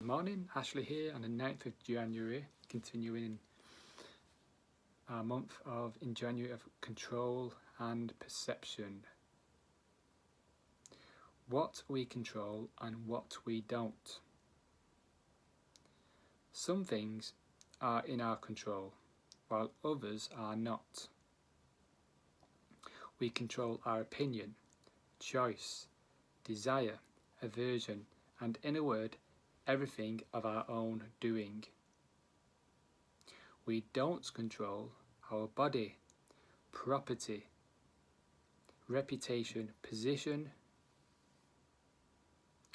Morning, Ashley here on the 9th of January, continuing our month in January of control and perception. What we control and what we don't. Some things are in our control, while others are not. We control our opinion, choice, desire, aversion, and in a word, everything of our own doing. We don't control our body, property, reputation, position,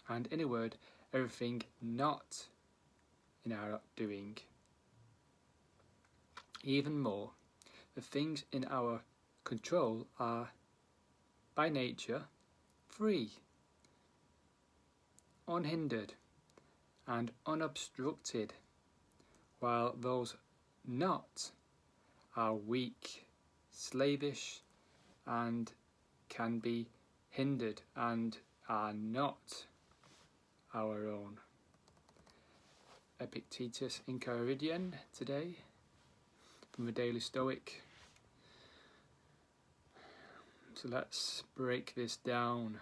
and in a word, everything not in our doing. Even more, the things in our control are, by nature, free, unhindered, and unobstructed, while those not are weak, slavish, and can be hindered and are not our own. EPICTETUS ENCHIRIDIon today from the Daily Stoic. So let's break this down.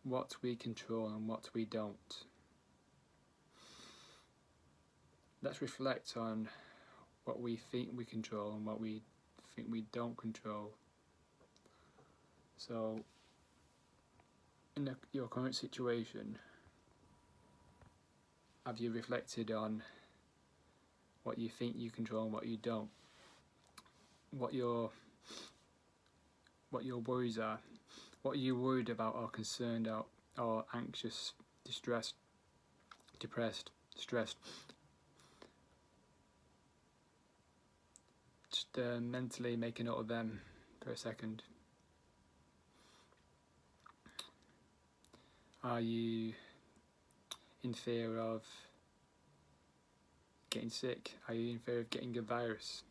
What we control and what we don't. Let's reflect on what we think we control and what we think we don't control. So, in your current situation, have you reflected on what you think you control and what you don't? What your worries are? What are you worried about or concerned about or anxious, distressed, depressed, stressed? Just mentally make a note of them for a second. Are you in fear of getting sick? Are you in fear of getting a virus?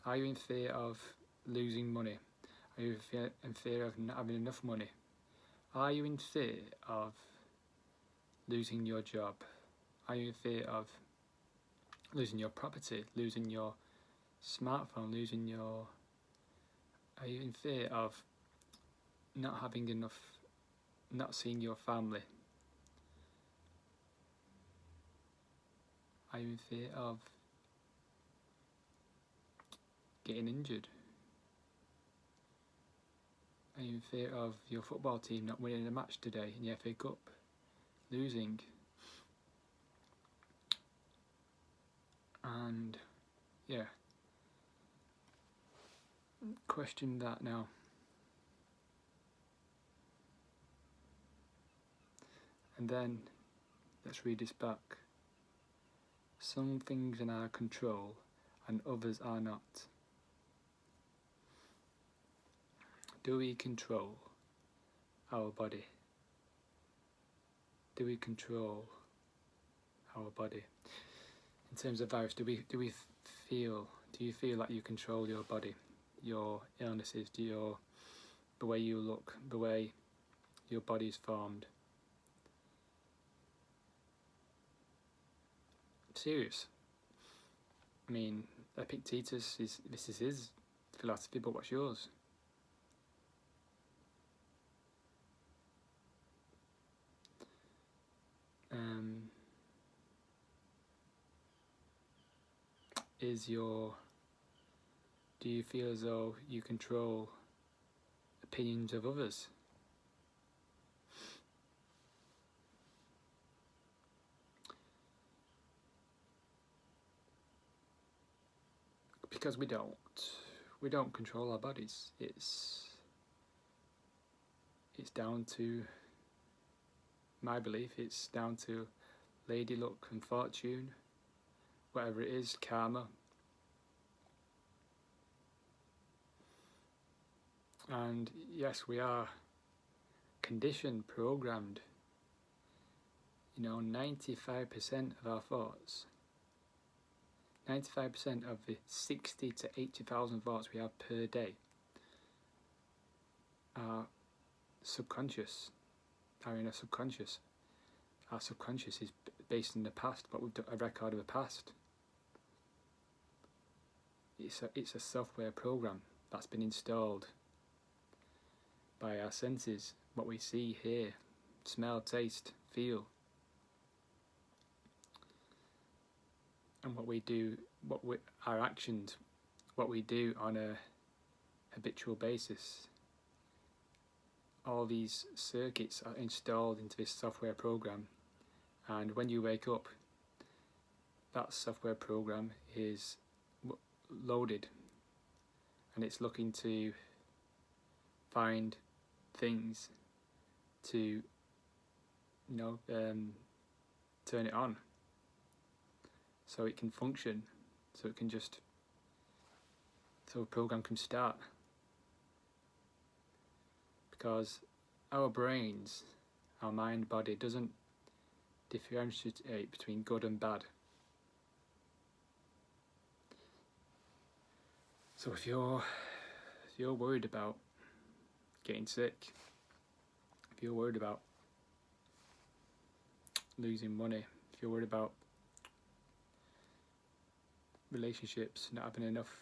Are you in fear of losing money? Are you in fear of not having enough money? Are you in fear of losing your job? Are you in fear of losing your property, losing your smartphone, Are you in fear of not having enough, not seeing your family? Are you in fear of getting injured? Are you in fear of your football team not winning a match today in the FA Cup? Losing? And yeah, question that now. And then let's read this back. Some things in our control and others are not. Do we control our body? Do we control our body? In terms of virus, do you feel like you control your body, your illnesses, the way you look, the way your body is formed? Serious. I mean, Epictetus this is his philosophy, but what's yours? Do you feel as though you control opinions of others? Because we don't control our bodies. It's down to, my belief, it's down to lady luck and fortune, whatever it is, karma. And yes, we are conditioned, programmed. 95% of our thoughts, 95% of the 60 to 80,000 thoughts we have per day are subconscious, are in a subconscious. Our subconscious is based in the past, what we've done, a record of the past. It's a software program that's been installed by our senses, what we see, hear, smell, taste, feel, and what we do, our actions, what we do on a habitual basis. All these circuits are installed into this software program, and when you wake up, that software program is loaded, and it's looking to find things to turn it on so it can function, so a program can start. Because our brains, our mind, body doesn't differentiate between good and bad. So if you're worried about getting sick, if you're worried about losing money, if you're worried about relationships, not having enough,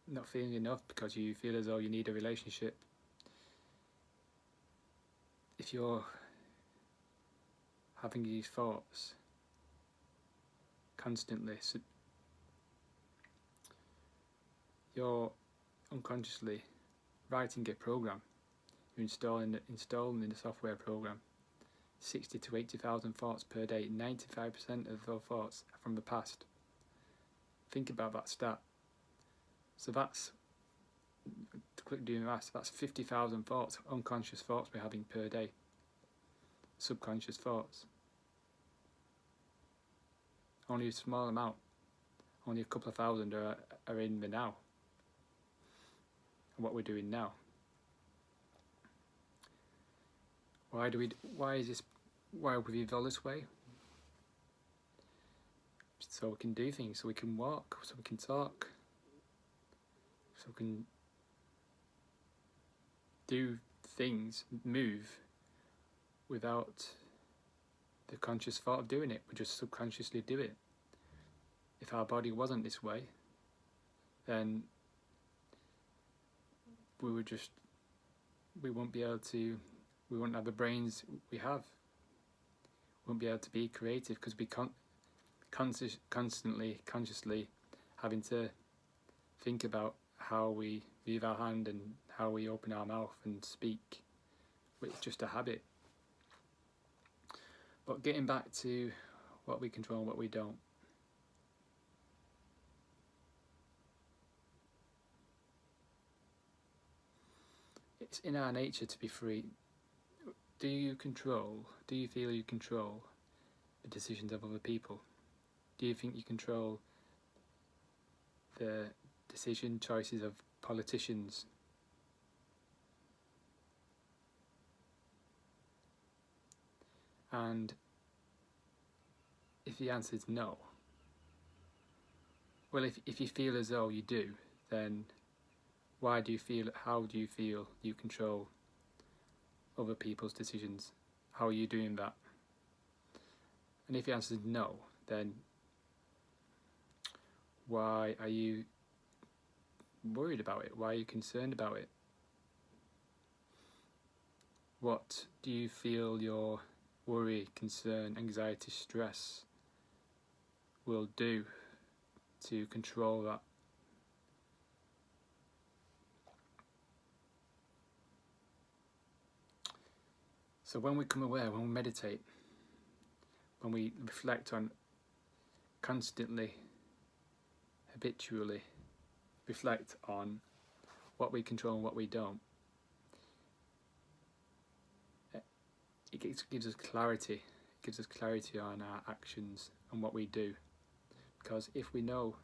not feeling enough because you feel as though you need a relationship, if you're having these thoughts constantly, so you're unconsciously writing a program. You're installing in the software program 60 to 80,000 thoughts per day. 95% of those thoughts are from the past. Think about that stat. So that's, to click doing that, that's 50,000 thoughts, unconscious thoughts we're having per day. Subconscious thoughts. Only a small amount, only a couple of thousand are in the now. And what we're doing now. Why have we evolved this way? So we can do things, so we can walk, so we can talk, so we can do things, move, without the conscious thought of doing it. We just subconsciously do it. If our body wasn't this way, then we wouldn't have the brains we have. We wouldn't be able to be creative because we consciously having to think about how we move our hand and how we open our mouth and speak. It's just a habit. But getting back to what we control and what we don't. It's in our nature to be free. Do you feel you control the decisions of other people? Do you think you control the choices of politicians? And if the answer is no, well, if you feel as though you do, then how do you feel you control other people's decisions? How are you doing that? And if the answer is no, then why are you worried about it? Why are you concerned about it? What do you feel your worry, concern, anxiety, stress will do to control that? So when we come aware, when we meditate, when we reflect on constantly, habitually reflect on what we control and what we don't, it gives us clarity. It gives us clarity on our actions and what we do. Because if we know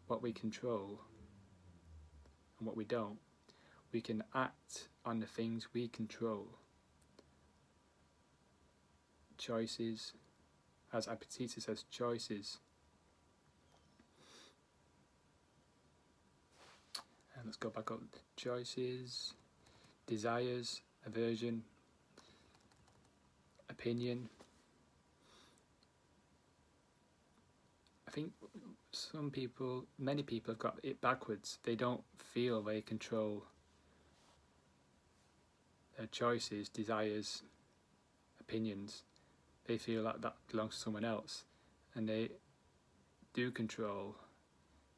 what we control and what we don't, we can act on the things we control. Choices, as EPICTETUS says, choices. And let's go back up. Choices, desires, aversion, opinion, I think many people have got it backwards. They don't feel they control their choices, desires, opinions. They feel like that belongs to someone else, and they do control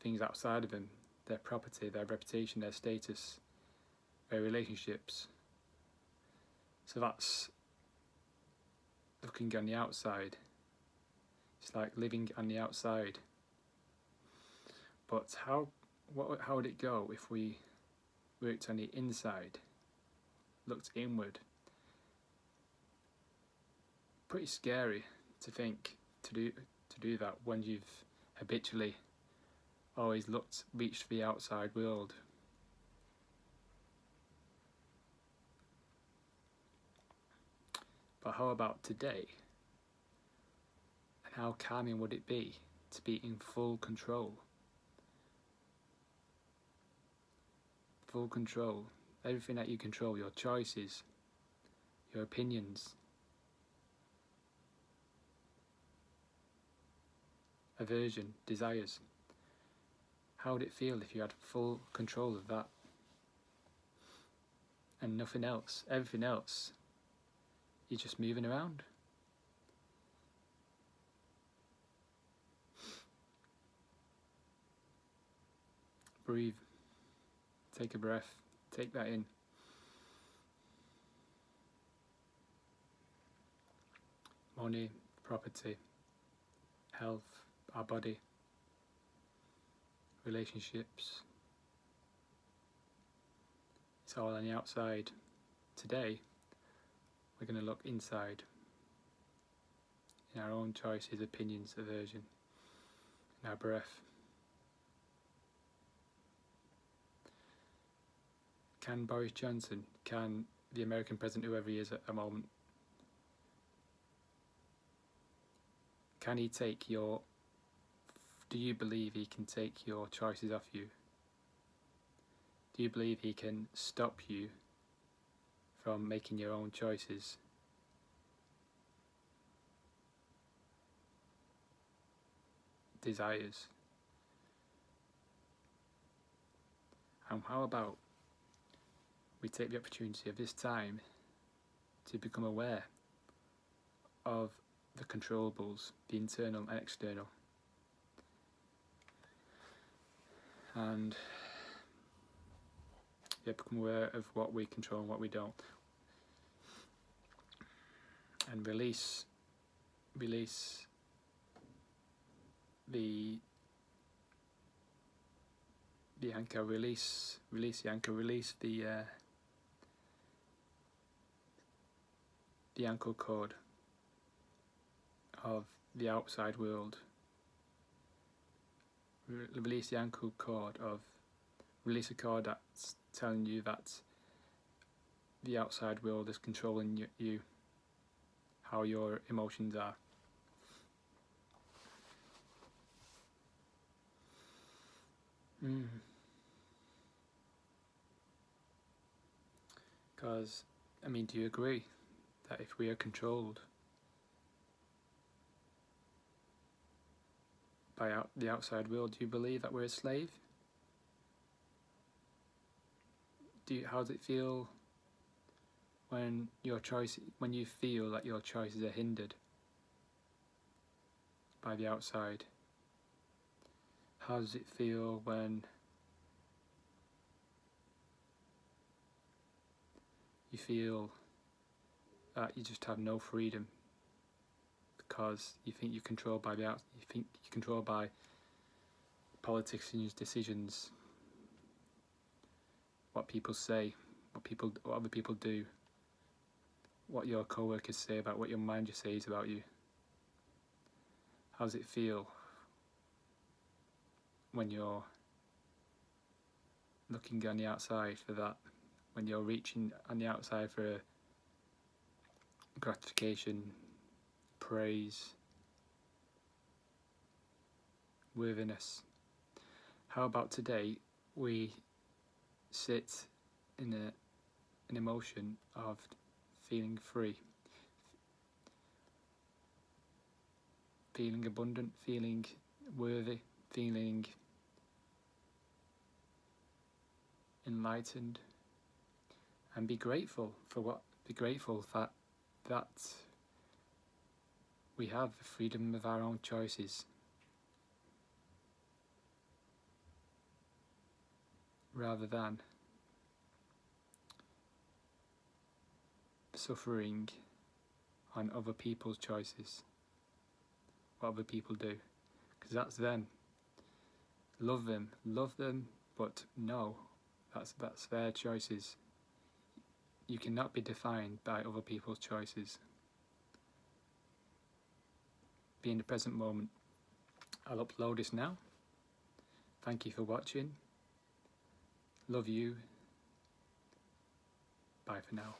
things outside of them, their property, their reputation, their status, their relationships. So that's looking on the outside. It's like living on the outside. But how would it go if we worked on the inside, looked inward? Pretty scary to think to do that when you've habitually always reached the outside world. But how about today? And how calming would it be to be in full control? Full control. Everything that you control, your choices, your opinions, aversion, desires. How would it feel if you had full control of that? And nothing else, everything else, you're just moving around. Breathe. Take a breath. Take that in. Money, property, health, our body, relationships. It's all on the outside. Today, we're going to look inside in our own choices, opinions, aversion, in our breath. Can Boris Johnson, can the American president, whoever he is at the moment, can he take do you believe he can take your choices off you? Do you believe he can stop you from making your own choices? Desires? And how about we take the opportunity of this time to become aware of the controllables, the internal and external, and become aware of what we control and what we don't, and release the anchor, release the anchor, release the ankle cord of the outside world. Release the ankle cord release a cord that's telling you that the outside world is controlling you, how your emotions are. Because, do you agree that if we are controlled by the outside world, do you believe that we're a slave? How does it feel when you feel that your choices are hindered by the outside? How does it feel when you feel that you just have no freedom because you think you're controlled by politicians' decisions, what people say, what other people do, what your co-workers say about what your manager says about you? How does it feel when you're looking on the outside for that, when you're reaching on the outside for gratification, praise, worthiness? How about today we sit in an emotion of feeling free, feeling abundant, feeling worthy, feeling enlightened, and be grateful that we have the freedom of our own choices, rather than suffering on other people's choices, what other people do, because that's them. Love them, but no, that's their choices. You cannot be defined by other people's choices. Be in the present moment. I'll upload this now. Thank you for watching. Love you. Bye for now.